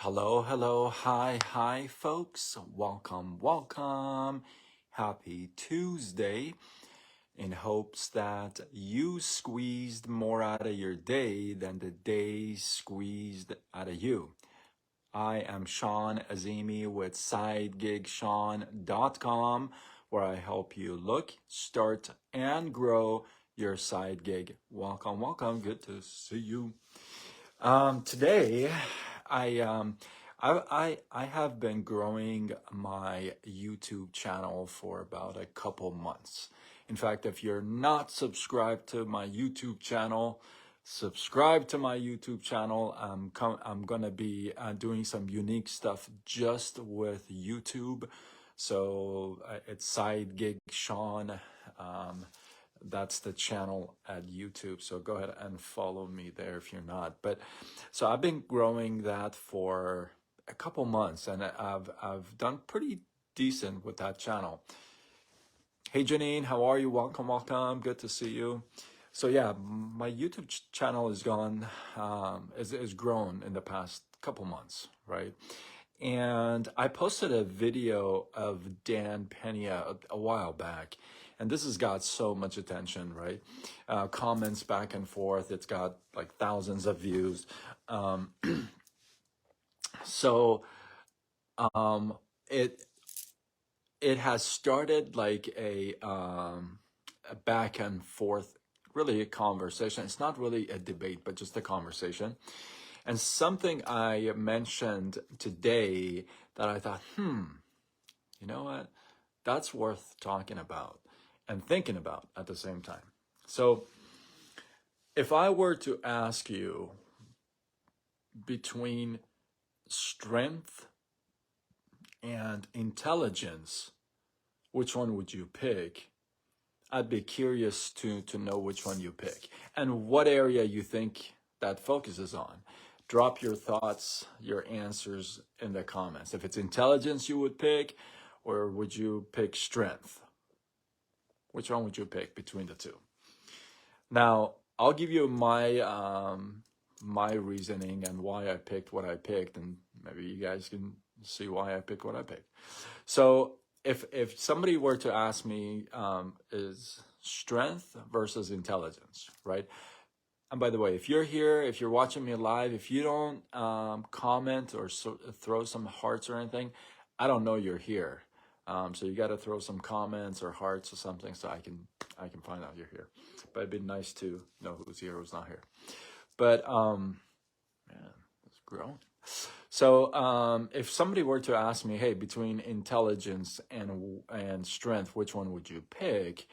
Hello, hi, folks. Welcome. Happy Tuesday. In hopes that you squeezed more out of your day than the day squeezed out of you. I am Sean Azimi with SideGigSean.com, where I help you look, start, and grow your side gig. Welcome. Good to see you. Today, I have been growing my YouTube channel for about a couple months. In fact, if you're not subscribed to my YouTube channel, subscribe to my YouTube channel. I'm gonna be doing some unique stuff just with YouTube. So it's Side Gig Sean. That's the channel at YouTube. So go ahead and follow me there if you're not. But so I've been growing that for a couple months, and I've done pretty decent with that channel. Hey Janine, how are you? Welcome. Good to see you. So yeah, my YouTube channel is grown in the past couple months, right? And I posted a video of Dan Pena a while back, and this has got so much attention, right? Comments back and forth. It's got like thousands of views. So it has started like a back and forth, really a conversation. It's not really a debate, but just a conversation. And something I mentioned today that I thought, you know what? That's worth talking about and thinking about at the same time. So if I were to ask you between strength and intelligence, which one would you pick? I'd be curious to know which one you pick and what area you think that focuses on. Drop your thoughts, your answers in the comments. If it's intelligence you would pick, or would you pick strength? Which one would you pick between the two? Now, I'll give you my my reasoning and why I picked what I picked, and maybe you guys can see why I picked what I picked. So if somebody were to ask me, is strength versus intelligence, right? And by the way, if you're here, if you're watching me live, if you don't comment or throw some hearts or anything, I don't know you're here. So you got to throw some comments or hearts or something so I can find out you're here. But it'd be nice to know who's here, who's not here. But man, it's grown. So if somebody were to ask me, hey, between intelligence and strength, which one would you pick?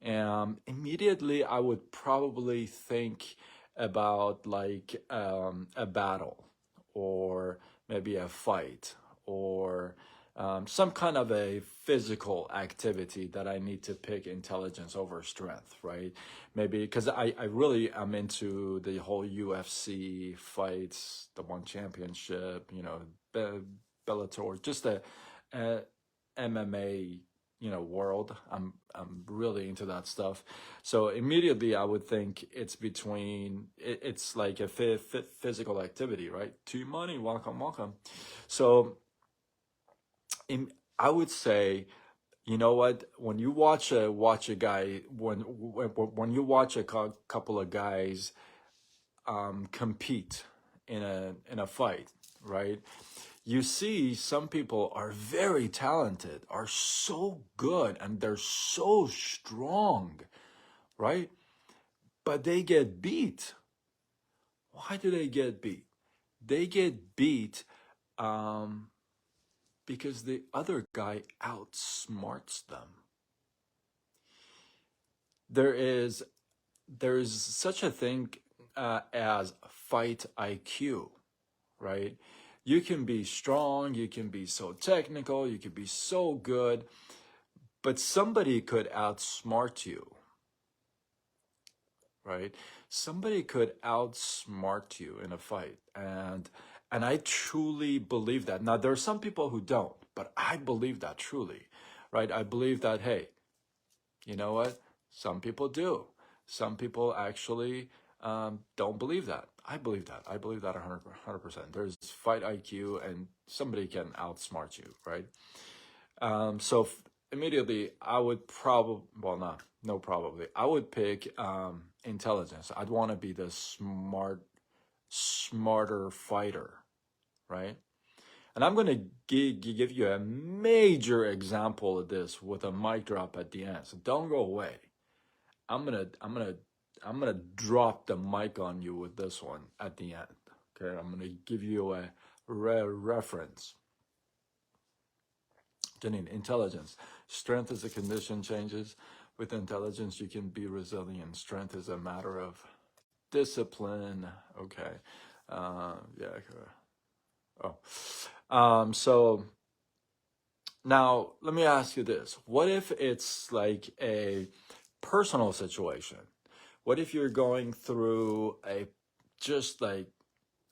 Immediately I would probably think about like a battle, or maybe a fight, or some kind of a physical activity that I need to pick intelligence over strength, right? Maybe because I really am into the whole UFC fights, the One Championship, Bellator, just a MMA, world. I'm really into that stuff. So immediately I would think it's it's like a physical activity, right? Team Money, welcome. So I would say, you know what? When you watch a guy, when you watch a couple of guys compete in a fight, right? You see some people are very talented, are so good, and they're so strong, right? But they get beat. Why do they get beat? They get beat because the other guy outsmarts them. There is such a thing as fight IQ, right? You can be strong, you can be so technical, you can be so good, but somebody could outsmart you, right? Somebody could outsmart you in a fight. And I truly believe that. Now, there are some people who don't, but I believe that truly, right? I believe that, hey, you know what? Some people do. Some people actually don't believe that. I believe that. I believe that 100%. There's fight IQ and somebody can outsmart you, right? So immediately I would probably, well, not, no, probably. I would pick intelligence. I'd want to be the smarter fighter, right? And I'm going to give you a major example of this with a mic drop at the end. So don't go away. I'm gonna drop the mic on you with this one at the end. Okay, I'm gonna give you a reference. Janine, intelligence. Strength is a condition changes. With intelligence, you can be resilient. Strength is a matter of discipline. Okay. Yeah. Oh. So now let me ask you this. What if it's like a personal situation? What if you're going through just like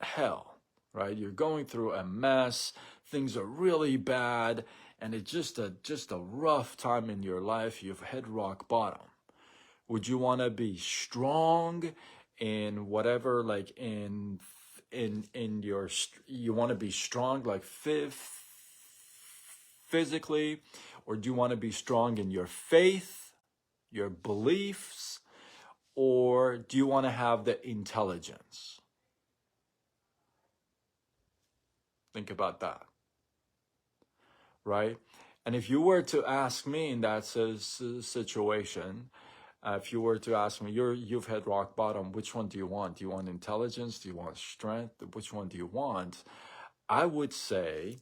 hell, right? You're going through a mess. Things are really bad, and it's just a rough time in your life. You've hit rock bottom. Would you want to be strong in whatever, like in your, you want to be strong like physically, or do you want to be strong in your faith, your beliefs, or do you want to have the intelligence? Think about that, right? And if you were to ask me in that situation, if you were to ask me, you've hit rock bottom, which one do you want? Do you want intelligence? Do you want strength? Which one do you want? I would say,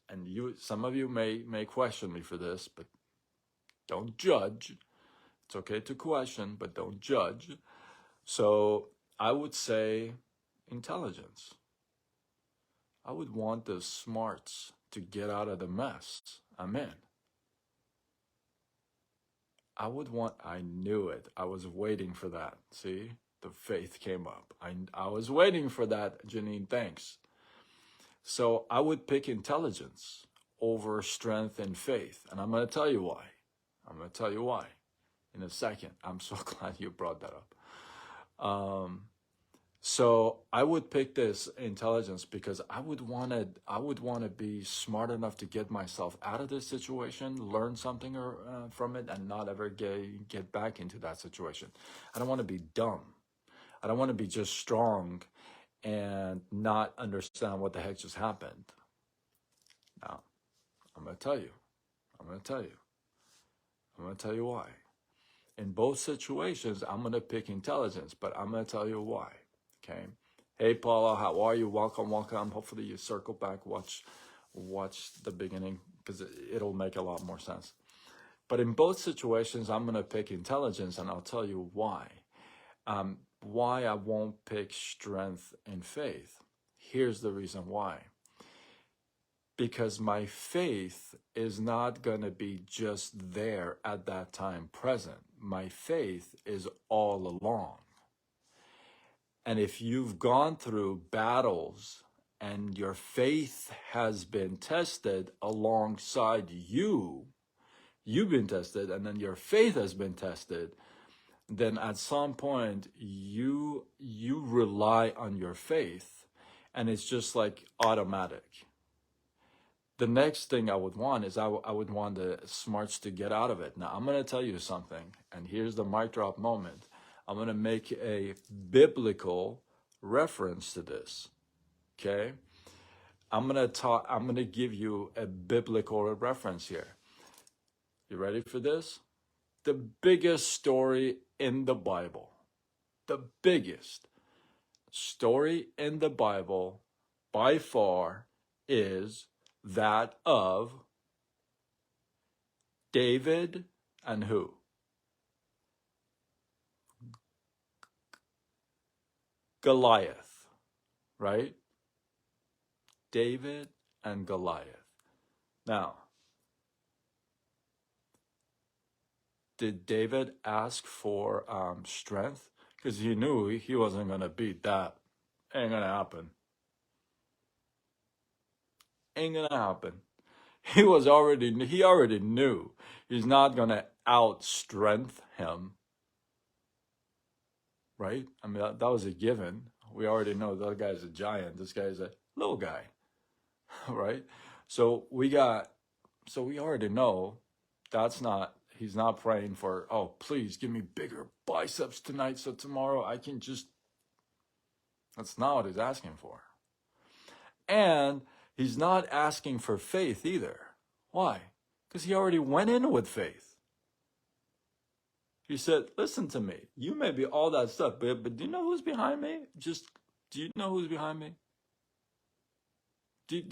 and some of you may question me for this, but don't judge. It's okay to question, but don't judge. So I would say intelligence. I would want the smarts to get out of the mess I'm in. I knew it. I was waiting for that. See, the faith came up. I was waiting for that, Janine, thanks. So I would pick intelligence over strength and faith. And I'm going to tell you why. In a second. I'm so glad you brought that up. So I would pick this intelligence because I would want to be smart enough to get myself out of this situation, learn something from it, and not ever get back into that situation. I don't want to be dumb. I don't want to be just strong and not understand what the heck just happened. Now, I'm going to tell you why. In both situations, I'm going to pick intelligence, but I'm going to tell you why. Okay. Hey, Paula, how are you? Welcome. Hopefully you circle back, watch the beginning, because it'll make a lot more sense. But in both situations, I'm going to pick intelligence, and I'll tell you why. Why I won't pick strength and faith. Here's the reason why. Because my faith is not going to be just there at that time present. My faith is all along. And if you've gone through battles and your faith has been tested alongside you've been tested, and then your faith has been tested, then at some point you rely on your faith, and it's just like automatic. The next thing I would want is I would want the smarts to get out of it. Now, I'm going to tell you something, and here's the mic drop moment. I'm going to make a biblical reference to this, okay? I'm going to give you a biblical reference here. You ready for this? The biggest story in the Bible, the biggest story in the Bible by far is that of David and who? Goliath, right? David and Goliath. Now, did David ask for strength? Because he knew he wasn't going to beat that. Ain't going to happen. Ain't going to happen. He already knew he's not going to out-strength him. right? I mean, that was a given. We already know that guy's a giant. This guy's a little guy, right? So we already know he's not praying for, oh, please give me bigger biceps tonight so tomorrow I can just, that's not what he's asking for. And he's not asking for faith either. Why? Because he already went in with faith. He said, listen to me. You may be all that stuff, but do you know who's behind me? Do you know who's behind me? Do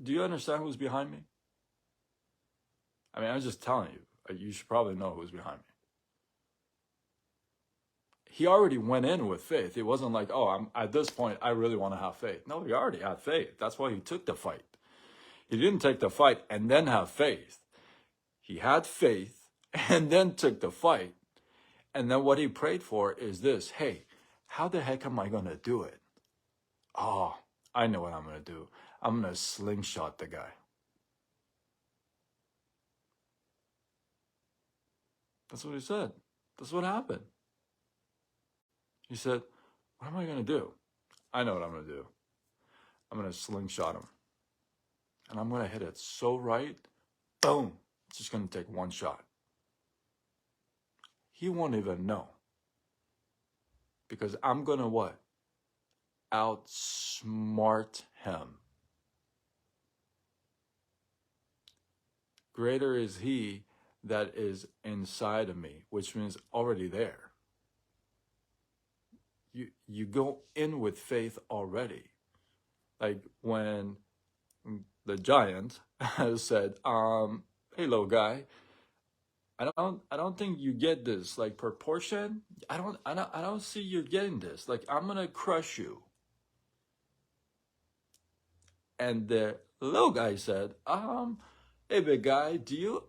you understand who's behind me? I mean, I'm just telling you. You should probably know who's behind me. He already went in with faith. It wasn't like, oh, at this point, I really want to have faith. No, he already had faith. That's why he took the fight. He didn't take the fight and then have faith. He had faith and then took the fight. And then what he prayed for is this: hey, how the heck am I going to do it? Oh, I know what I'm going to do. I'm going to slingshot the guy. That's what he said. That's what happened. He said, what am I going to do? I know what I'm going to do. I'm going to slingshot him. And I'm going to hit it so right, boom, it's just going to take one shot. He won't even know. Because I'm going to what? Outsmart him. Greater is he that is inside of me, which means already there. You go in with faith already. Like when the giant said, hey, little guy, I don't think you get this, like, proportion. I don't see you getting this. Like, I'm gonna crush you. And the little guy said, hey, big guy, do you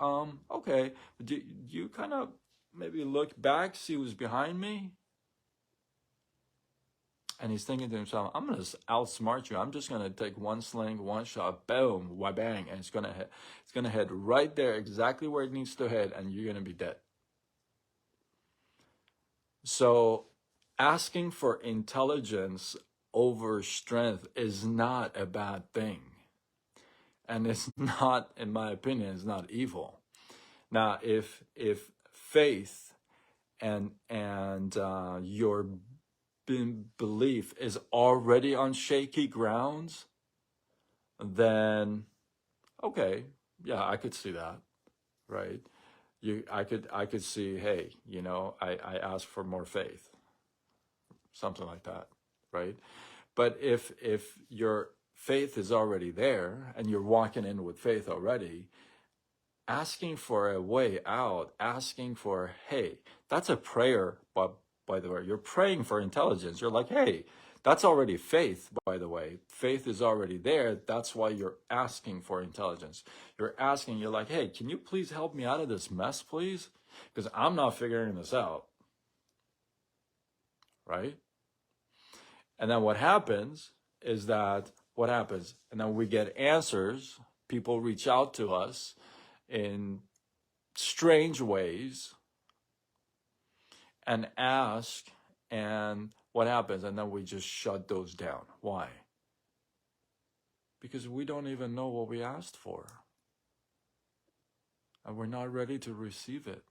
okay, do you kind of maybe look back, see who's behind me? And he's thinking to himself, I'm gonna outsmart you. I'm just gonna take one sling, one shot, boom, wha bang, and it's gonna hit right there, exactly where it needs to hit, and you're gonna be dead. So asking for intelligence over strength is not a bad thing. And it's not, in my opinion, it's not evil. Now, if faith and your belief is already on shaky grounds, then okay, yeah, I could see that, right? I could see, hey, I ask for more faith, something like that, right? But if your faith is already there and you're walking in with faith already, asking for a way out, asking for, hey, that's a prayer, but by the way, you're praying for intelligence. You're like, hey, that's already faith, by the way. Faith is already there. That's why you're asking for intelligence. You're like, hey, can you please help me out of this mess, please? Because I'm not figuring this out, right? And then what happens? And then we get answers. People reach out to us in strange ways and ask, and what happens? And then we just shut those down. Why? Because we don't even know what we asked for. And we're not ready to receive it.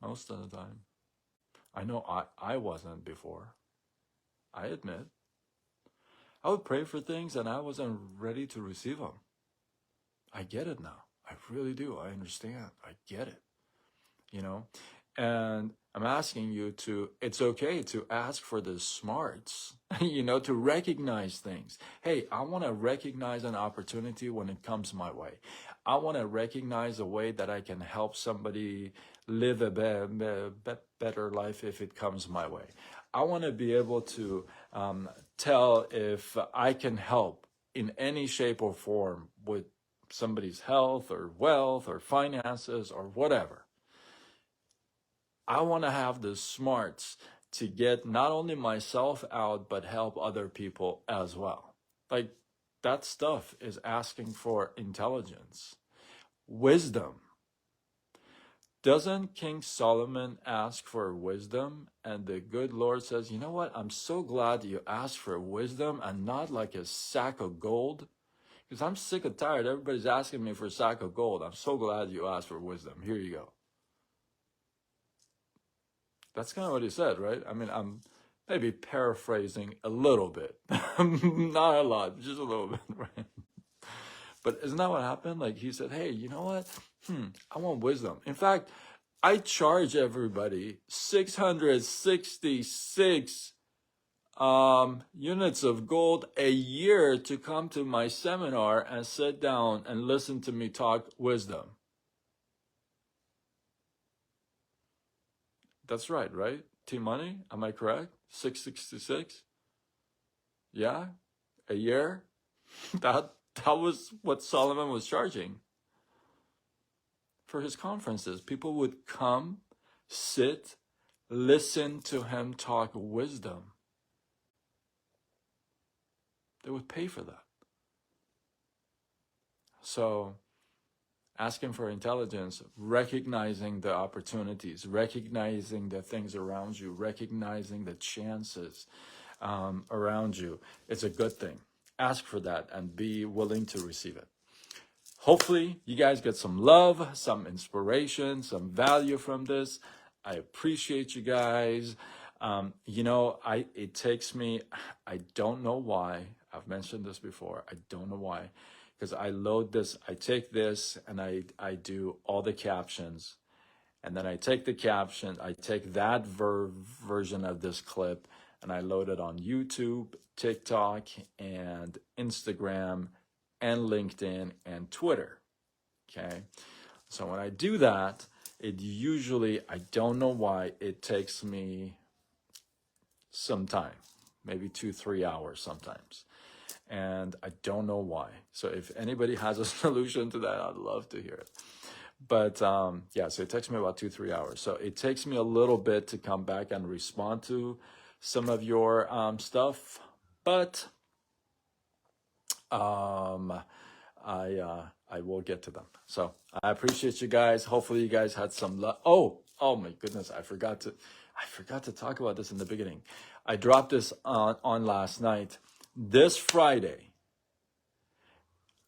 Most of the time. I know I wasn't before. I admit. I would pray for things and I wasn't ready to receive them. I get it now. I really do. I understand. I get it. And I'm asking you it's okay to ask for the smarts, to recognize things. Hey, I want to recognize an opportunity when it comes my way. I want to recognize a way that I can help somebody live a better life if it comes my way. I want to be able to tell if I can help in any shape or form with somebody's health or wealth or finances or whatever. I want to have the smarts to get not only myself out, but help other people as well. Like, that stuff is asking for intelligence, wisdom. Doesn't King Solomon ask for wisdom? And the good Lord says, you know what? I'm so glad you asked for wisdom and not like a sack of gold. Because I'm sick and tired. Everybody's asking me for a sack of gold. I'm so glad you asked for wisdom. Here you go. That's kind of what he said, right? I mean, I'm maybe paraphrasing a little bit. Not a lot, just a little bit, right? But isn't that what happened? Like he said, hey, you know what? I want wisdom. In fact, I charge everybody 666 units of gold a year to come to my seminar and sit down and listen to me talk wisdom. That's right, right? T-Money, am I correct? 666? Yeah? A year? That was what Solomon was charging for his conferences. People would come, sit, listen to him talk wisdom. They would pay for that. So asking for intelligence, recognizing the opportunities, recognizing the things around you, recognizing the chances around you, it's a good thing. Ask for that and be willing to receive it. Hopefully you guys get some love, some inspiration, some value from this. I appreciate you guys. You know, it takes me, I don't know why, I've mentioned this before, I don't know why, because I load this, I take this and I do all the captions, and then I take the caption, I take that version of this clip and I load it on YouTube, TikTok, and Instagram, and LinkedIn, and Twitter, okay? So when I do that, it usually, I don't know why, it takes me some time, maybe 2-3 hours sometimes. And I don't know why. So if anybody has a solution to that, I'd love to hear it. But yeah, so it takes me about 2-3 hours. So it takes me a little bit to come back and respond to some of your stuff. But I will get to them. So I appreciate you guys. Hopefully you guys had some love. Oh my goodness, I forgot to talk about this in the beginning. I dropped this on last night. This Friday,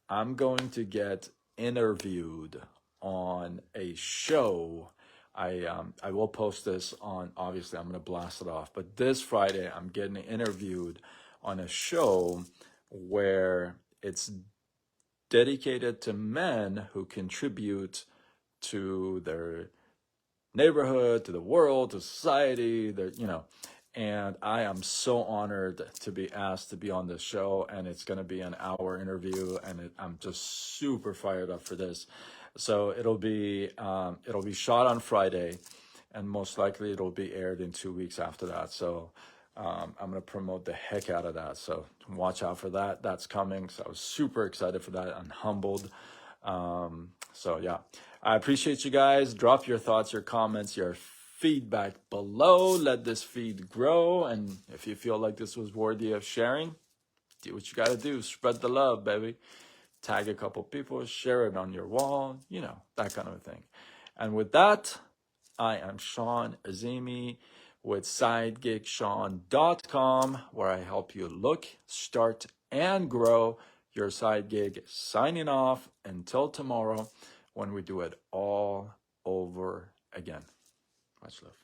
I'm going to get interviewed on a show. I will post this on, obviously I'm going to blast it off, but this Friday I'm getting interviewed on a show where it's dedicated to men who contribute to their neighborhood, to the world, to society, and I am so honored to be asked to be on this show, and it's going to be an hour interview, and I'm just super fired up for this. So it'll be shot on Friday, and most likely it'll be aired in 2 weeks after that. So I'm going to promote the heck out of that. So watch out for that. That's coming. So I was super excited for that and humbled. So yeah, I appreciate you guys. Drop your thoughts, your comments, your feedback below. Let this feed grow. And if you feel like this was worthy of sharing, do what you got to do. Spread the love, baby. Tag a couple people, share it on your wall, that kind of a thing. And with that, I am Sean Azimi with SideGigSean.com, where I help you look, start, and grow your side gig. Signing off until tomorrow when we do it all over again. Much love.